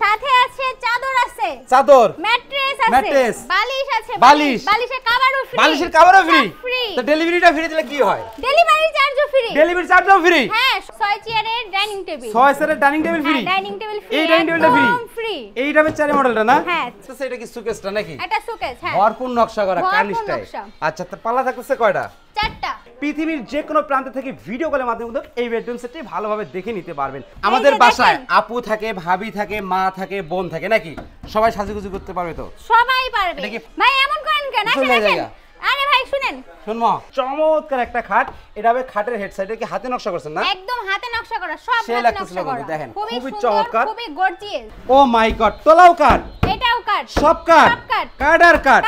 সাথে আছে চাদর আছে, চাদর, ম্যাট্রেস আছে, ম্যাট্রেস, বালিশ আছে, বালিশ, বালিশের কভারও ফ্রি, বালিশের কভারও ফ্রি। ফ্রি। তো ডেলিভারিটা ফ্রি দিলে কি হয়? ডেলিভারি চার্জও ফ্রি। ডেলিভারি চার্জও ফ্রি। হ্যাঁ, 6 চেয়ারের ডাইনিং টেবিল, 6 চেয়ারের dining table free. Dining table free, এই ডাইনিং টেবিলটা ফ্রি, ফ্রি। এইটা হচ্ছে চারি মডেলটা না? হ্যাঁ। তো এটা কি সুকেসটা নাকি? এটা সুকেস, হ্যাঁ। ভরপুর নকশা করা ভরপুর কার্নিশটাই। নকশা। আচ্ছা, তো পাল্লা থাকতেছে কয়টা? 4টা। পৃথিবীর যে কোনো প্রান্ত থেকে ভিডিও কলের মাধ্যমে কিন্তু এই বেডরুম সেটটি ভালোভাবে দেখে নিতে পারবেন। আমাদের বাসায় আপু থাকে, ভাবি থাকে, মা থাকে, বোন থাকে নাকি? সবাই সাজুগুজু করতে পারবে তো? সবাই পারবে। ভাই এমন করেন কেন? আসেন। আরে ভাই শুনেন। শুনমা, চমৎকার একটা খাট। এটা হবে খাটের হেড সাইডে কি হাতে নকশা করছেন না? একদম হাতে নকশা করা, সব সে হাতে নকশা করা। দেখেন খুবই চমৎকার, খুবই গর্জিয়াস। ও মাই গড, তোলাও কাট, এটাও কাট, সব কাট, কাট আর কাট।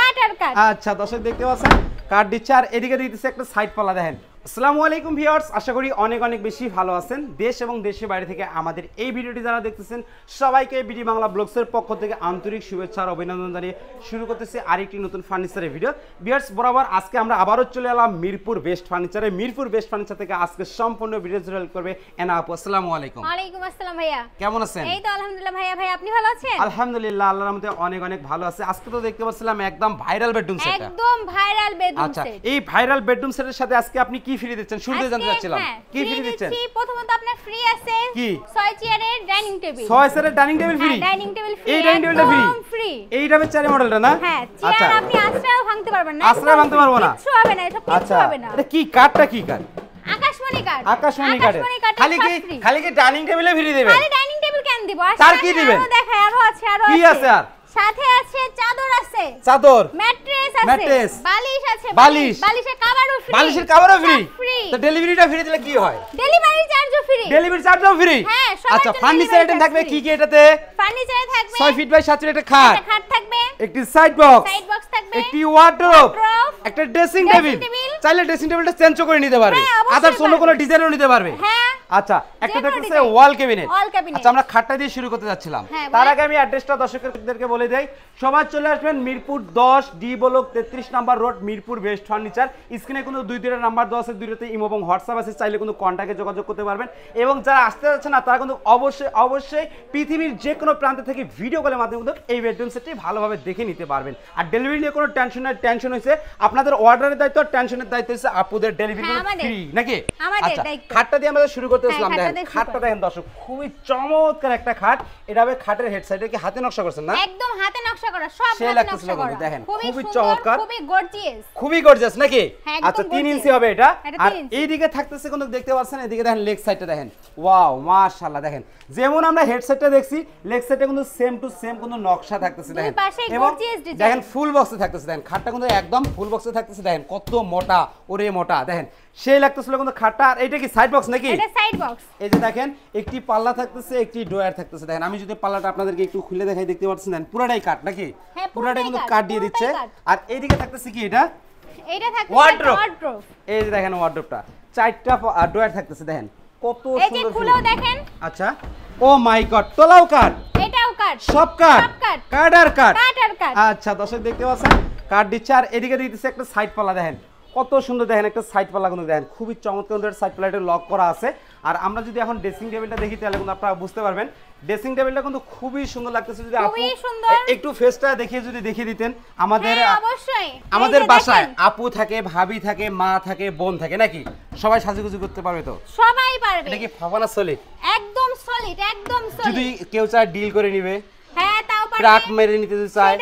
আচ্ছা, দর্শক দেখতে পাচ্ছেন কাট দিচ্ছে, আর এদিকে দিতেছে একটা সাইড পাল্লা। দেখেন। আসসালামু আলাইকুম ভিউয়ার্স, আশা করি অনেক অনেক বেশি ভালো আছেন। দেশ এবং দেশের বাইরে থেকে আমাদের এই ভিডিওটি যারা দেখতেছেন সবাইকে বিডি বাংলা ব্লগসের পক্ষ থেকে আন্তরিক শুভেচ্ছা আর অভিনন্দন জানিয়ে শুরু করতেছি আরেকটি নতুন ফার্নিচারের ভিডিও। ভিউয়ার্স, বরাবর আজকে আমরা আবারও চলে এলাম মিরপুর বেস্ট ফার্নিচারে। মিরপুর বেস্ট ফার্নিচার থেকে আজকে সম্পূর্ণ ভিডিও জুড়ে করবে এনা আপু। আসসালামু আলাইকুম। ওয়ালাইকুম আসসালাম ভাইয়া, কেমন আছেন? এই তো আলহামদুলিল্লাহ ভাইয়া। ভাই আপনি ভালো আছেন? আলহামদুলিল্লাহ, আল্লাহর রহমতে অনেক অনেক ভালো আছে। আজকে তো দেখতে পাচ্ছিলাম একদম ভাইরাল বেডরুম সেট। একদম ভাইরাল বেডরুম সেট। আচ্ছা, এই ভাইরাল বেডরুম সেটের সাথে আজকে আপনি কি ফ্রি দিচ্ছেন শুরুতে জানতে চাচ্ছিলাম। কি ফ্রি দিচ্ছেন? প্রথমত আপনার ফ্রি আছে কি? 6 চেয়ারের ডাইনিং টেবিল। 6 চেয়ারের dining table free. Dining table free. এই ডাইনিং টেবিলটা ফ্রি। এইটা হচ্ছে চারি মডেলটা না? হ্যাঁ, চেয়ার আপনি আশ্রয়ও ভাঙতে পারবেন না। আশ্রয় ভাঙতে পারবো না? কিছু হবে না, এটা কিছু হবে না। এটা কি কাঠটা কি কাঠ? আকাশমণি কাঠ। আকাশমণি কাঠের। খালি কি ডাইনিং টেবিলে ফ্রি দেবে? খালি ডাইনিং টেবিল কেন দিব? তার কি দিবেন? আরো দেখাই, আরো আছে, আরো আছে। কি আছে আর? সাথে আছে চাদর আছে, চাদর, ম্যাট্রেস আছে, ম্যাট্রেস, বালিশ আছে, বালিশ, বালিশের কভারও ফ্রি। বালিশের কভারও ফ্রি। ফ্রি। তো ডেলিভারিটা ফ্রি দিলে কি হয়? ডেলিভারি চার্জও ফ্রি। ডেলিভারি চার্জও ফ্রি। হ্যাঁ, আচ্ছা, ফার্নিচার আইটেম থাকবে কি কি এটাতে? ফার্নিচারে থাকবে 6 ফিট বাই 7 ফিট একটা খাট, একটা খাট থাকবে, একটি সাইড বক্স থাকবে, একটি ওয়ার্ডরোব, একটা ড্রেসিং টেবিল। চাইলে ড্রেসিং টেবিলটা চেঞ্জও করে নিতে পারবে, আদার অন্য কোনো ডিজাইনও নিতে পারবে। হ্যাঁ। আচ্ছা, একটা থাকতেছে ওয়াল ক্যাবিনেট। আচ্ছা, আমরা খাটটা দিয়ে শুরু করতে যাচ্ছিলাম। তার আগে আমি অ্যাড্রেসটা দর্শকদেরকে বলে দেই। সবাই চলে আসবেন Mirpur 10 D block 33 number road, Mirpur best furniture. স্ক্রিনে কিন্তু দুইটা নাম্বার দেওয়া আছে, দুইটাতে ইমো এবং হোয়াটসঅ্যাপ আছে, চাইলে কিন্তু কন্ট্যাক্টে যোগাযোগ করতে পারবেন। এবং যারা আসতে যাচ্ছে না তারা কিন্তু অবশ্যই পৃথিবীর যে কোনো প্রান্ত থেকে ভিডিও কলের মাধ্যমে কিন্তু এই বেডরুম সেটটি ভালোভাবে দেখে নিতে পারবেন। আর ডেলিভারি নিয়ে কোনো টেনশন হয়েছে আপনাদের অর্ডারের দায়িত্ব, টেনশনের দায়িত্ব হচ্ছে আপুদের ডেলিভারি ফ্রি নাকি? আচ্ছা, খাটটা দিয়ে আমরা শুরু করতেছিলাম। দেখেন খাটটা দেখেন দর্শক, খুবই চমৎকার একটা খাট। এটা হবে খাটের হেড সাইডে কি হাতে নকশা করছেন না? একদম হাতে নকশা করা, সব সে হাতে নকশা করা। দেখেন খুবই চমৎকার, খুবই গর্জিয়াস নাকি? আচ্ছা, 3 ইঞ্চি হবে এটা। আর এইদিকে থাকতেছে কিন্তু দেখতে পাচ্ছেন, এদিকে দেখেন লেগ সাইডটা দেখেন, ওয়াও মাশাআল্লাহ। দেখেন যেমন আমরা হেড সাইডটা দেখছি, লেগ সাইডে কিন্তু সেম টু সেম কিন্তু নকশা থাকতেছে। দেখেন এবং দেখেন ফুল বক্সে থাকতেছে। দেখেন খাটটা কিন্তু একদম ফুল বক্সে থাকতেছে। দেখেন কত মোটা, ওরে মোটা। দেখেন সেই লাগতেছিল কিন্তু খাটটা। আর এটা কি সাইড বক্স নাকি? এটা সাইড বক্স। এই যে দেখেন একটি পাল্লা থাকতেছে, একটি ড্রয়ার থাকতেছে। দেখেন আমি যদি পাল্লাটা আপনাদেরকে একটু খুলে দেখাই, দেখতে পাচ্ছেন দেখেন পুরোটাই কাট নাকি? পুরোটাই কিন্তু কাট দিয়ে দিচ্ছে। আর এইদিকে থাকতেছে কি এটা? এটা থাকতেছে ওয়ার্ডরোব। এই যে দেখেন ওয়ার্ডরোবটা, 4টা ড্রয়ার থাকতেছে। দেখেন কত সুন্দর। এই যে খুলেও দেখেন। আচ্ছা, ও মাই গড, তোলাও কাট, এটাও কাট, সব কাট, কাট আর কাট। আচ্ছা, দর্শক দেখতে পাচ্ছেন কাট দিচ্ছে। আর এদিকে দিতেছে একটা সাইড পাল্লা। দেখেন কত সুন্দর। দেখেন একটা সাইড পাল্লা কিন্তু দেখেন খুবই চমৎকার সাইড পাল্লাটা লক করা আছে। আর আমরা যদি এখন ড্রেসিং টেবিলটা দেখি তাহলে কিন্তু আপনারা বুঝতে পারবেন ড্রেসিং টেবিলটা কিন্তু খুবই সুন্দর লাগতেছে। যদি আপু একটু ফেসটা দেখিয়ে দিতেন আমাদের। অবশ্যই আমাদের বাসায় আপু থাকে, ভাবি থাকে, মা থাকে, বোন থাকে নাকি? সবাই সাজুগুজু করতে পারবে তো? সবাই পারবে। এটা কি ফাবানা সলিড? একদম সলিড, একদম সলিড। যদি কেউ চায় ডিল করে নিবে, হ্যাঁ তাও পারবে। ট্রাক মেরে নিতে চায়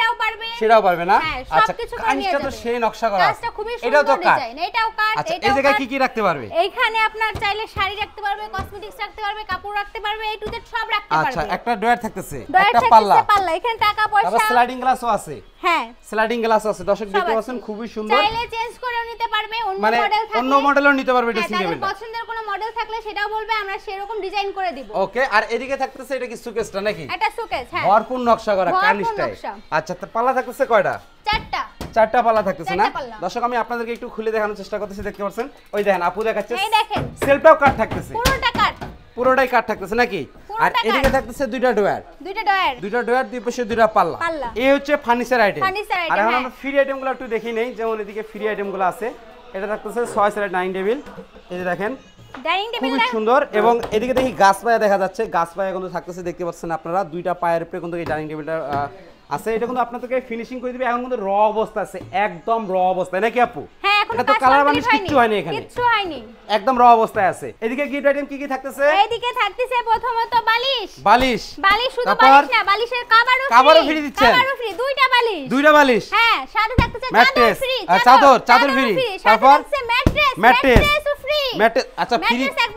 সেটাও পারবে না? আচ্ছা, কাজটা তো সেই নকশা করা আছে। এটাও তো কাট। এটাও কাট। আচ্ছা, এই জায়গায় কি কি রাখতে পারবে? এইখানে আপনার চাইলে শাড়ি রাখতে পারবে, কসমেটিক্স রাখতে পারবে, কাপড় রাখতে পারবে, এ টু জেড সব রাখতে পারবে। আচ্ছা, একটা ড্রয়ার থাকতেছে, একটা পাল্লা, এখানে টাকা পয়সা, আবার স্লাইডিং গ্লাসও আছে। হ্যাঁ, স্লাইডিং গ্লাস আছে। দর্শক দেখতে পাচ্ছেন খুবই সুন্দর। চাইলে চেঞ্জ করেও নিতে পারবে, অন্য মানে মডেল থাকলে অন্য মডেলও নিতে পারবে ড্রেসিং টেবিলটা। পছন্দের কোনো মডেল থাকলে সেটাও বলবে, আমরা সেরকম ডিজাইন করে দিব। ওকে। আর এদিকে থাকতেছে এটা কি সুকেসটা নাকি? এটা সুকেস, হ্যাঁ, ভরপুর নকশা করা কার্নিশটাই। আচ্ছা, তো পাল্লা থাকতেছে কয়টা? 4টা পাল্লা থাকতেছে না? দর্শক আমি আপনাদেরকে একটু খুলে দেখানোর চেষ্টা করতেছি। দেখতে পাচ্ছেন ওই দেখেন আপু দেখাচ্ছে, এই দেখেন সেলফটাও কাট থাকতেছে, পুরোটাই কাট থাকতেছে নাকি? আর এদিকে থাকতেছে দুইটা ড্রয়ার, দুই পাশে দুইটা পাল্লা। এই হচ্ছে ফার্নিচার আইটেম। আর এখন আমরা ফ্রি আইটেমগুলো একটু দেখি নেই। যেমন এদিকে ফ্রি আইটেমগুলো আছে। এটা থাকতেছে 6 চেয়ারের ডাইনিং টেবিল। এই যে দেখেন ডাইনিং টেবিল খুব সুন্দর। এবং এদিকে দেখি গাছ পায়া দেখা যাচ্ছে, গাছ পায়া কিন্তু থাকতেছে, দেখতে পাচ্ছেন আপনারা দুইটা পায়ের উপরে কিন্তু এই ডাইনিং টেবিলটা আছে। এটা কিন্তু আপনাদেরকে ফিনিশিং করে দিবে, এখন কিন্তু র অবস্থা আছে, একদম র অবস্থায় নাকি আপু? হ্যাঁ, এখন তো কালার বানিশ কিচ্ছু হয়নি এখানে, কিচ্ছু হয়নি, একদম র অবস্থায় আছে। এদিকে গিফট আইটেম কি কি থাকতেছে? এইদিকে থাকতেছে প্রথমত বালিশ, বালিশ, বালিশ শুধু বালিশ না, বালিশের কভারও ফ্রি দিচ্ছেন, কভারও ফ্রি, দুইটা বালিশ, দুইটা বালিশ, হ্যাঁ, সাথে থাকতেছে ম্যাট্রেস ফ্রি, চাদর ফ্রি, তারপর ম্যাট্রেসও ফ্রি, ম্যাট্রেস। আচ্ছা,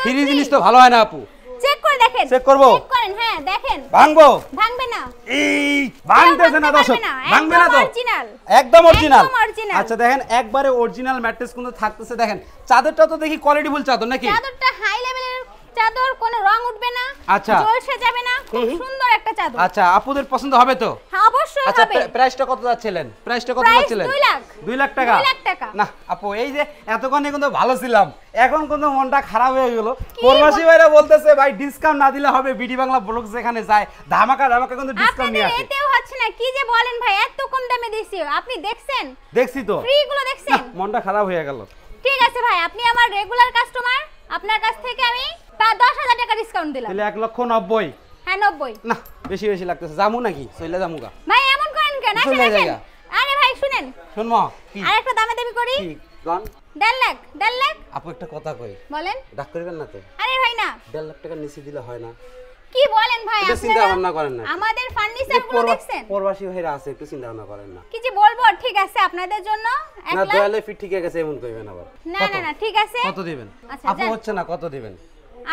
ফ্রি জিনিস তো ভালো হয় না আপু? চেক করে দেখেন, চেক করব, চেক করেন, হ্যাঁ দেখেন, ভাঙবো? ভাঙবে না, এই ভাঙতেছে না দর্শক, ভাঙবে না তো, অরিজিনাল, একদম অরিজিনাল। অরিজিনাল। আচ্ছা দেখেন, একবারে অরিজিনাল ম্যাট্রেস কিন্তু থাকতেছে। দেখেন চাদরটা তো দেখি কোয়ালিটিফুল চাদর নাকি? চাদরটা হাই লেভেলের চাদর, কোনো রং উঠবে না, আচ্ছা, ঝলসে যাবে না, খুব সুন্দর একটা চাদর। আচ্ছা, আপুদের পছন্দ হবে তো? হ্যাঁ, অবশ্যই আচ্ছা, হবে। প্রাইসটা কত যাচ্ছিলেন? প্রাইসটা কত যাচ্ছিলেন? 2 লাখ। 2 লাখ টাকা? 2 লাখ টাকা। না আপু, এই যে এতক্ষণে কিন্তু ভালো ছিলাম, এখন কিন্তু মনটা খারাপ হয়ে গেল। প্রবাসী ভাইরা বলতেছে ভাই ডিসকাউন্ট না দিলে হবে, বিডি বাংলা ব্লগ যেখানে যায় ধামাকা কিন্তু ডিসকাউন্ট নিয়ে আসে। আপনাদের এতেও হচ্ছে না, কি যে বলেন ভাই, এত কম দামে দিছি, আপনি দেখছেন? দেখছি তো, ফ্রি গুলো দেখছেন? মনটা খারাপ হয়ে গেল। ঠিক আছে ভাই, আপনি আমার রেগুলার কাস্টমার, আপনার কাছ থেকে আমি 10,000 টাকা ডিসকাউন্ট দিলাম। তাহলে 1,90,000। হ্যাঁ, 90। না, বেশি বেশি লাগতেছে, জামু নাকি? চলে জামুগা ভাই, এমন করেন কেন? আসেন, চলে আসেন। যাইগা। আরে ভাই শুনেন, শুনমা কি আরেকটা দামে দামি করি। কি গান? 1.5 লাখ, 1.5 লাখ। আপু একটা কথা কই, বলেন। ডাক করবেন না তো? আরে ভাই না, 1.5 লাখ টাকা নিচে দিলে হয় না? কি বলেন ভাই, এটা চিন্তা আপনারা ভাবনা করেন না? আমাদের ফার্নিচার গুলো দেখছেন? প্রবাসী ভাইরা আছে, একটু চিন্তা ভাবনা করেন না? কি যে বলবো, ঠিক আছে আপনাদের জন্য 1 না, লাখ। দয়ালে ফিট ঠিক গেছে এমন কইবেন আবার। না না না, ঠিক আছে। কত দিবেন আচ্ছা, আপু? যান। হচ্ছে না, কত দিবেন?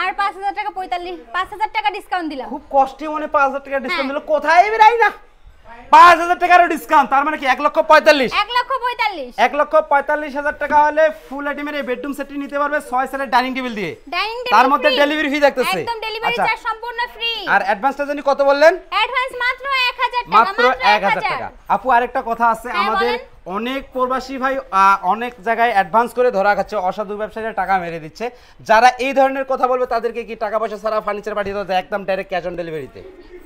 আর 5,000 টাকা, 5,000 টাকা ডিসকাউন্ট দিলাম। খুব কষ্টে মনে 5,000 টাকা ডিসকাউন্ট হ্যাঁ। দিল, কোথায় বেরাই না? 5,000 টাকার ডিসকাউন্ট, তার মানে কি 1,45,000? 1,45,000। 1,45,000 টাকা হলে ফুল আইটেমের এই বেডরুম সেটটি নিতে পারবে 6 সেটের ডাইনিং টেবিল দিয়ে। ডাইনিং টেবিল তার মধ্যে free। ডেলিভারি ফি থাকতেছে। একদম ডেলিভারি আচ্ছা। চার্জ সম্পূর্ণ ফ্রি। আর অ্যাডভান্সটা জানি কত বললেন? অ্যাডভান্স মাত্র 1,000 টাকা, মাত্র 1,000 টাকা। আপু আরেকটা কথা আছে, হ্যাঁ, আমাদের বলেন। অনেক প্রবাসী ভাই অনেক জায়গায় অ্যাডভান্স করে ধরা খাচ্ছে, অসাধু ব্যবসায়ীরা টাকা মেরে দিচ্ছে। যারা এই ধরনের কথা বলবে তাদেরকে কি টাকা পয়সা ছাড়া ফার্নিচার পাঠিয়ে দেওয়া যায় একদম ডাইরেক্ট ক্যাশ অন ডেলিভারিতে?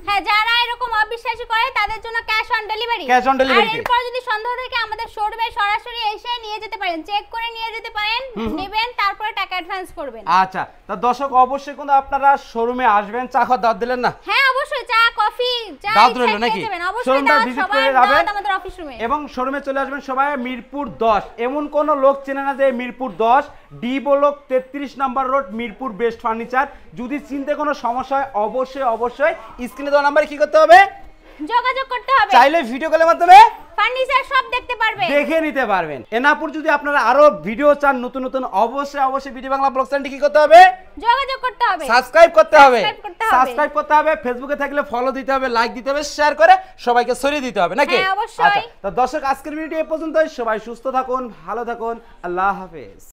হ্যাঁ, যারা এরকম অবিশ্বাসী করে তাদের জন্য cash on delivery. Cash on delivery আর এরপর যদি সন্দেহ থাকে আমাদের শোরুমে সরাসরি এসে নিয়ে যেতে পারেন, চেক করে নিয়ে যেতে পারেন, নেবেন, তারপরে টাকা অ্যাডভান্স করবেন। আচ্ছা, তা দর্শক অবশ্যই কিন্তু আপনারা শোরুমে আসবেন। চা খাওয়ার দাওয়াত দিলেন না? হ্যাঁ, অবশ্যই চা, কফি, যা দাওয়াত ইচ্ছা রইলো নাকি? খেয়ে যাবেন। অবশ্যই শোরুমটা দাওয়াত, ভিজিট সবার করে যাবেন দাওয়াত আমাদের অফিস রুমে। এবং শোরুমে চলে আসবেন সবাই মিরপুর 10। এমন কোন লোক চেনে না যে মিরপুর 10 ডি ব্লক 33 নম্বর রোড, মিরপুর বেস্ট ফার্নিচার। যদি চিনতে কোনো সমস্যা হয় অবশ্যই অবশ্যই স্ক্রিনে দেওয়া নাম্বারে কি করতে হবে? যোগাযোগ করতে হবে। চাইলে ভিডিও কলের মাধ্যমে ফার্নিচার সব দেখতে পারবেন, দেখে নিতে পারবেন। এনাপুর যদি আপনারা আরো ভিডিও চান নতুন নতুন, অবশ্যই অবশ্যই বিডি বাংলা ব্লগ চ্যানেলটি কি করতে হবে? যোগাযোগ করতে হবে, সাবস্ক্রাইব করতে হবে, সাবস্ক্রাইব করতে হবে। ফেসবুকে থাকলে ফলো দিতে হবে, লাইক দিতে হবে, শেয়ার করে সবাইকে ছড়িয়ে দিতে হবে নাকি? হ্যাঁ, অবশ্যই। আচ্ছা, তো দর্শক আজকের ভিডিও এই পর্যন্তই। সবাই সুস্থ থাকুন, ভালো থাকুন, আল্লাহ হাফেজ।